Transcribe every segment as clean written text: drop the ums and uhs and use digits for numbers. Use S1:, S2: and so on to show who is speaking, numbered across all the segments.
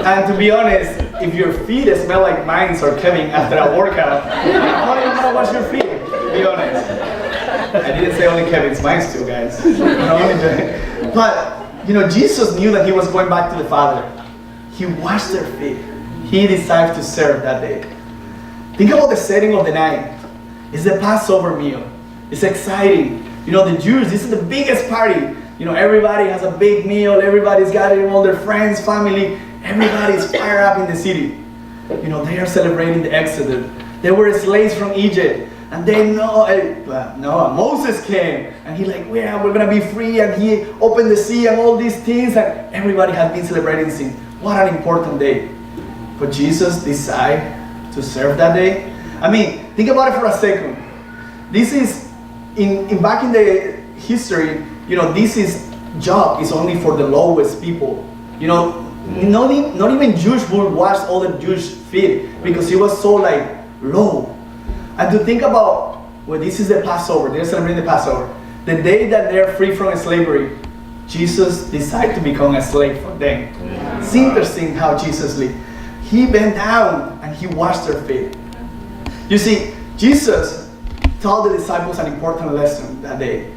S1: And to be honest, if your feet smell like mine or Kevin after a workout, I'm not even gonna wash your feet, to be honest. I didn't say only Kevin's, mine too, guys. But, Jesus knew that he was going back to the Father. He washed their feet. He decided to serve that day. Think about the setting of the night. It's the Passover meal. It's exciting. The Jews, this is the biggest party. Everybody has a big meal. Everybody's gathering, all their friends, family. Everybody's fired up in the city. They are celebrating the Exodus. They were slaves from Egypt. And they know, Moses came. And he we're going to be free. And he opened the sea and all these things. And everybody had been celebrating sin. What an important day. But Jesus decided to serve that day. Think about it for a second. This is, back in the history, this job is only for the lowest people. Not even Jews would wash all the Jewish feet because it was so low. And to think about, this is the Passover, they're celebrating the Passover. The day that they're free from slavery, Jesus decided to become a slave for them. Yeah. It's interesting how Jesus lived. He bent down and he washed their feet. You see, Jesus taught the disciples an important lesson that day.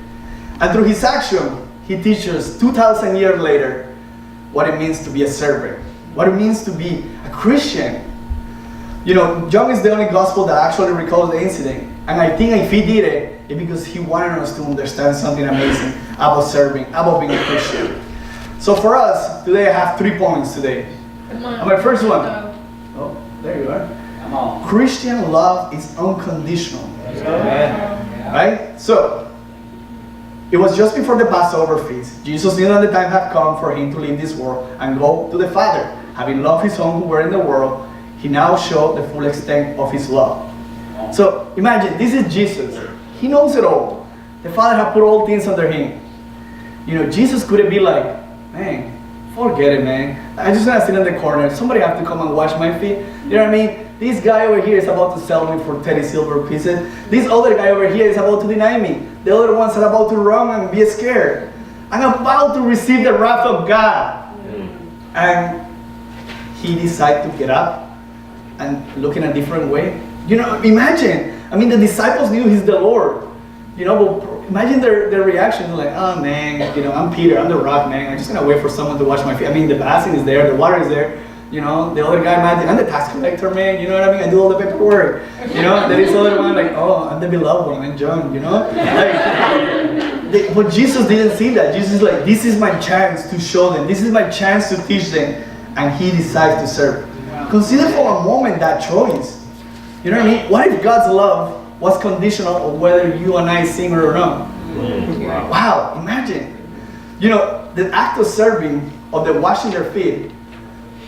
S1: And through his action, he teaches 2,000 years later what it means to be a servant, what it means to be a Christian. John is the only gospel that actually records the incident. And I think if he did it, it's because he wanted us to understand something amazing about serving, about being a Christian. So for us, today I have 3 points today. And my first one, oh, there you are.
S2: Come on.
S1: Christian love is unconditional.
S2: Amen.
S1: Right? So, it was just before the Passover feast. Jesus knew that the time had come for him to leave this world and go to the Father. Having loved his own who were in the world, he now showed the full extent of his love. So, imagine, this is Jesus. He knows it all. The Father had put all things under him. Jesus couldn't be like, man, forget it, man. I'm just going to sit in the corner. Somebody have to come and wash my feet. You know what I mean? This guy over here is about to sell me for 30 silver pieces. This other guy over here is about to deny me. The other ones are about to run and be scared. I'm about to receive the wrath of God. And he decided to get up and look in a different way. Imagine. The disciples knew he's the Lord. But imagine their reaction. They're like, oh man, I'm Peter, I'm the rock, man. I'm just going to wait for someone to wash my feet. The basin is there, the water is there. The other guy, I'm the tax collector, man. You know what I mean? I do all the paperwork. There is other one I'm the beloved one, I'm John, But Jesus didn't see that. Jesus is like, this is my chance to show them. This is my chance to teach them. And he decides to serve. Consider for a moment that choice. You know what I mean? What if God's love was conditional on whether you and I sing or not? Wow, imagine. The act of serving, of the washing their feet,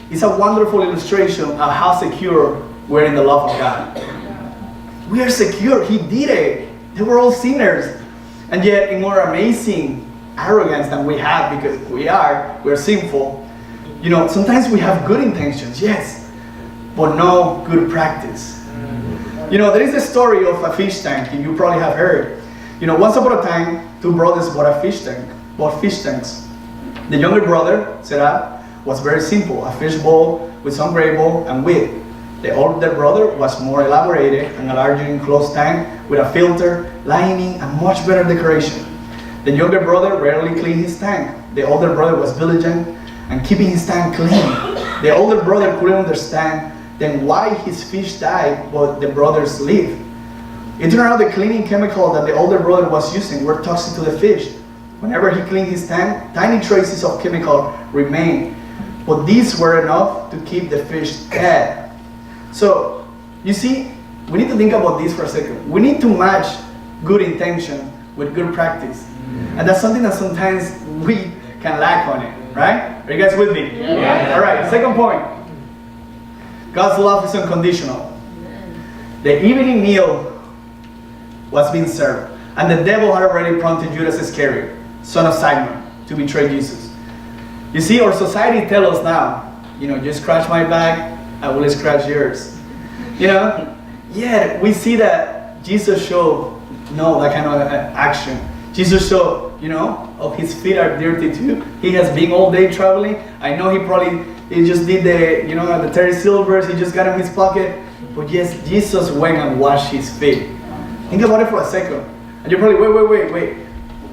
S1: is a wonderful illustration of how secure we're in the love of God. We are secure. He did it. They were all sinners. And yet, in our amazing arrogance that we have, because we're sinful, sometimes we have good intentions, yes, but no good practice. There is a story of a fish tank, and you probably have heard. Once upon a time, 2 brothers bought fish tanks. The younger brother set up was very simple, a fish bowl with some gray bowl and wheat. The older brother was more elaborated and a larger enclosed tank with a filter, lining, and much better decoration. The younger brother rarely cleaned his tank. The older brother was diligent and keeping his tank clean. The older brother couldn't understand then why his fish died but the brothers lived. It turned out the cleaning chemical that the older brother was using were toxic to the fish. Whenever he cleaned his tank, tiny traces of chemical remained. But these were enough to keep the fish dead. So, you see, we need to think about this for a second. We need to match good intention with good practice. And that's something that sometimes we can lack on it, right? Are you guys with me?
S2: Yeah.
S1: All right, second point. God's love is unconditional. The evening meal was being served, and the devil had already prompted Judas Iscariot, son of Simon, to betray Jesus. You see, our society tells us now, you scratch my back, I will scratch yours. Yet we see that Jesus showed no that kind of action. Jesus showed, his feet are dirty too. He has been all day traveling. I know he probably He just did the, the Terry Silvers. He just got in his pocket. But yes, Jesus went and washed his feet. Think about it for a second. And you're probably, wait.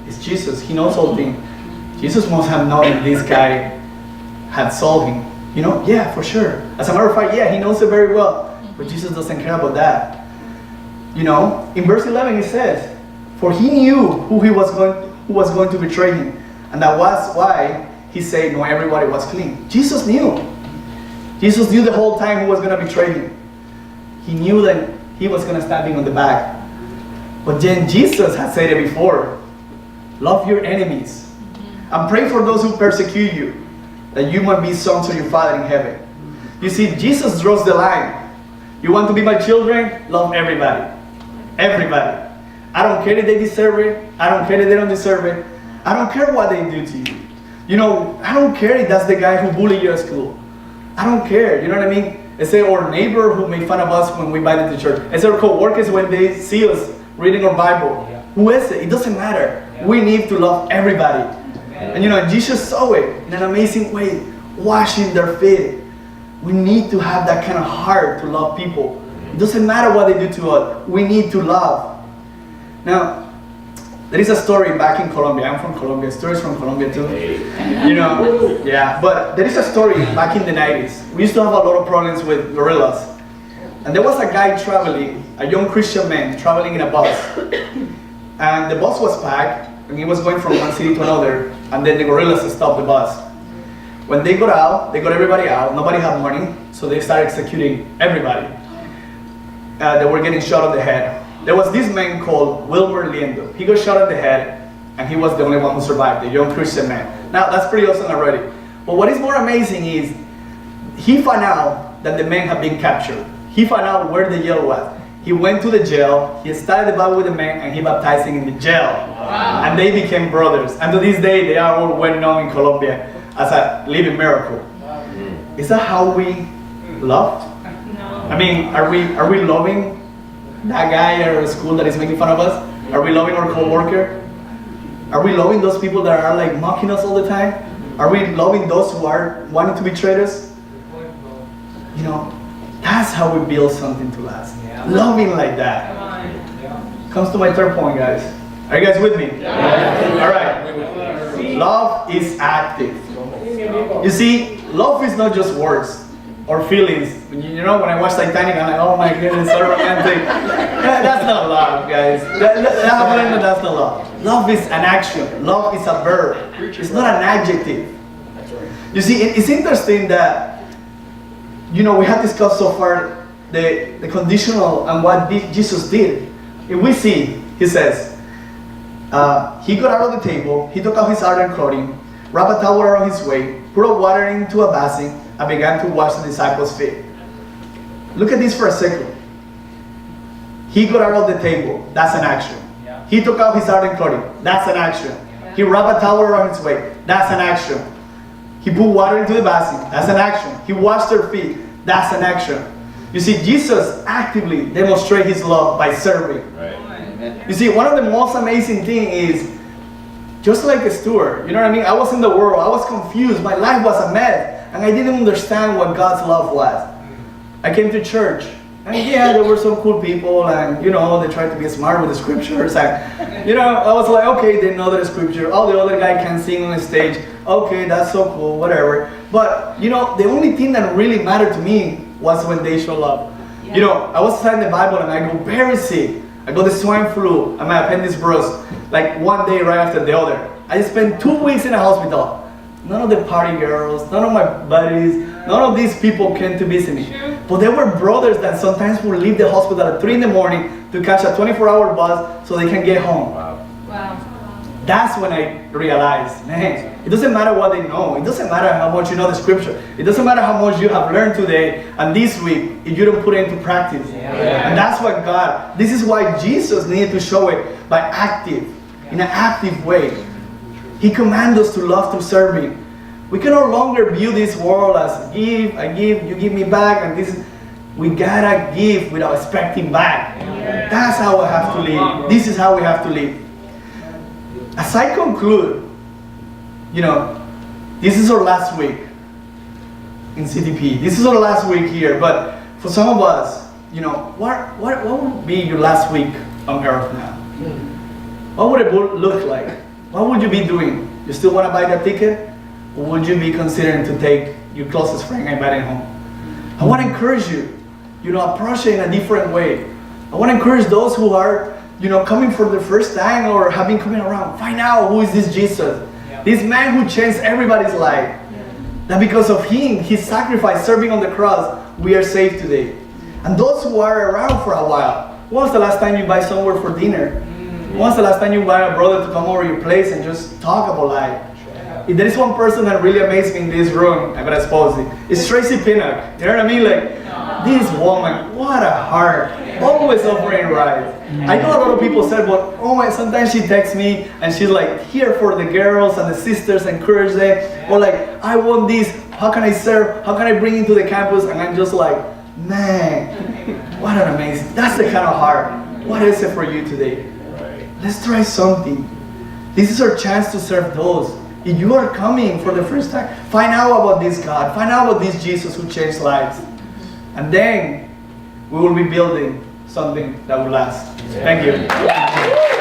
S1: It's Jesus. He knows all things. Jesus must have known that this guy had sold him. Yeah, for sure. As a matter of fact, yeah, he knows it very well. But Jesus doesn't care about that. In verse 11 it says, for he knew who was going to betray him. And that was why he said, no, everybody was clean. Jesus knew. Jesus knew the whole time who was going to betray him. He knew that he was going to stab him on the back. But then Jesus had said it before. Love your enemies. And pray for those who persecute you, that you might be sons of your Father in heaven. You see, Jesus draws the line. You want to be my children? Love everybody. Everybody. I don't care if they deserve it. I don't care if they don't deserve it. I don't care what they do to you. I don't care if that's the guy who bullied you at school. I don't care. You know what I mean? It's our neighbor who made fun of us when we invited to church. It's our co-workers when they see us reading our Bible. Yeah. Who is it? It doesn't matter. Yeah. We need to love everybody. And Jesus saw it in an amazing way, washing their feet. We need to have that kind of heart to love people. It doesn't matter what they do to us. We need to love. Now, there is a story back in Colombia. I'm from Colombia. Stories from Colombia too. Yeah. But there is a story back in the 90s. We used to have a lot of problems with gorillas. And there was a guy traveling, a young Christian man traveling in a bus. And the bus was packed, and he was going from one city to another. And then the gorillas stopped the bus. When they got out, they got everybody out. Nobody had money, so they started executing everybody. They were getting shot on the head. There was this man called Wilmer Liendo. He got shot on the head, and he was the only one who survived, the young Christian man. Now, that's pretty awesome already. But what is more amazing is, he found out that the man had been captured. He found out where the jail was. He went to the jail, he started the Bible with the man, and he baptized him in the jail. Wow. And they became brothers. And to this day, they are all well known in Colombia as a living miracle. Wow. Is that how we love? No. I mean, are we loving that guy at our school that is making fun of us? Are we loving our co-worker? Are we loving those people that are like mocking us all the time? Are we loving those who are wanting to betray us? That's how we build something to last. Yeah. Loving like that. Comes to my third point, guys. Are you guys with me? Yeah. All right. Love is active. You see, love is not just words or feelings. When I watch Titanic, I'm like, oh my goodness, so romantic. That's not love, guys. That's not love. Love is an action. Love is a verb. It's not an adjective. You see, it's interesting that we have discussed so far the conditional and what Jesus did. If we see, he says, he got out of the table, he took off his outer clothing, wrapped a towel around his waist, poured water into a basin, and began to wash the disciples' feet. Look at this for a second. He got out of the table, that's an action. Yeah. He took off his outer clothing, that's an action. Yeah. He wrapped a towel around his waist, that's an action. He put water into the basin, that's an action. He washed their feet, that's an action. You see, Jesus actively demonstrates his love by serving. Right. You see, one of the most amazing things is, just like a steward, you know what I mean? I was in the world, I was confused, my life was a mess, and I didn't understand what God's love was. I came to church, and yeah, there were some cool people, and they tried to be smart with the scriptures, and I was like, okay, they know the scripture, oh, the other guy can sing on the stage, okay, that's so cool, whatever. But, the only thing that really mattered to me was when they show up. Yeah. I was studying the Bible and I go very sick. I got the swine flu and my appendix burst, like one day right after the other. I spent 2 weeks in a hospital. None of the party girls, none of my buddies, none of these people came to visit me. But there were brothers that sometimes would leave the hospital at 3 in the morning to catch a 24-hour bus so they can get home. Wow. That's when I realized, man, it doesn't matter what they know. It doesn't matter how much you know the scripture. It doesn't matter how much you have learned today and this week if you don't put it into practice. Yeah. And that's what this is why Jesus needed to show it by in an active way. He commands us to love through serving. We can no longer view this world as give, I give, you give me back, and we gotta give without expecting back. Yeah. That's how we have to live. This is how we have to live. As I conclude, this is our last week. in CTP. This is our last week here, but for some of us, you know, what would be your last week on earth now? What would it look like? What would you be doing? You still want to buy that ticket? Or would you be considering to take your closest friend and invite him home? I want to encourage you, you know, approach it in a different way. I want to encourage those who are, you know, coming for the first time or have been coming around. Find out who is this Jesus. This man who changed everybody's life. That because of him, his sacrifice, serving on the cross, we are saved today. And those who are around for a while, when was the last time you buy somewhere for dinner? When was the last time you invite a brother to come over your place and just talk about life? If there is one person that really amazed me in this room, I'm gonna expose it. It's Tracy Pinnock. You know what I mean? Like, this woman, what a heart. Always offering rides. I know a lot of people said, but oh my, sometimes she texts me and she's like, here for the girls and the sisters, encourage them. Or like, I want this, how can I serve? How can I bring into the campus? And I'm just like, man, what an amazing, that's the kind of heart. What is it for you today? Let's try something. This is our chance to serve those. If you are coming for the first time, find out about this God. Find out about this Jesus who changed lives. And then we will be building something that will last. Thank you.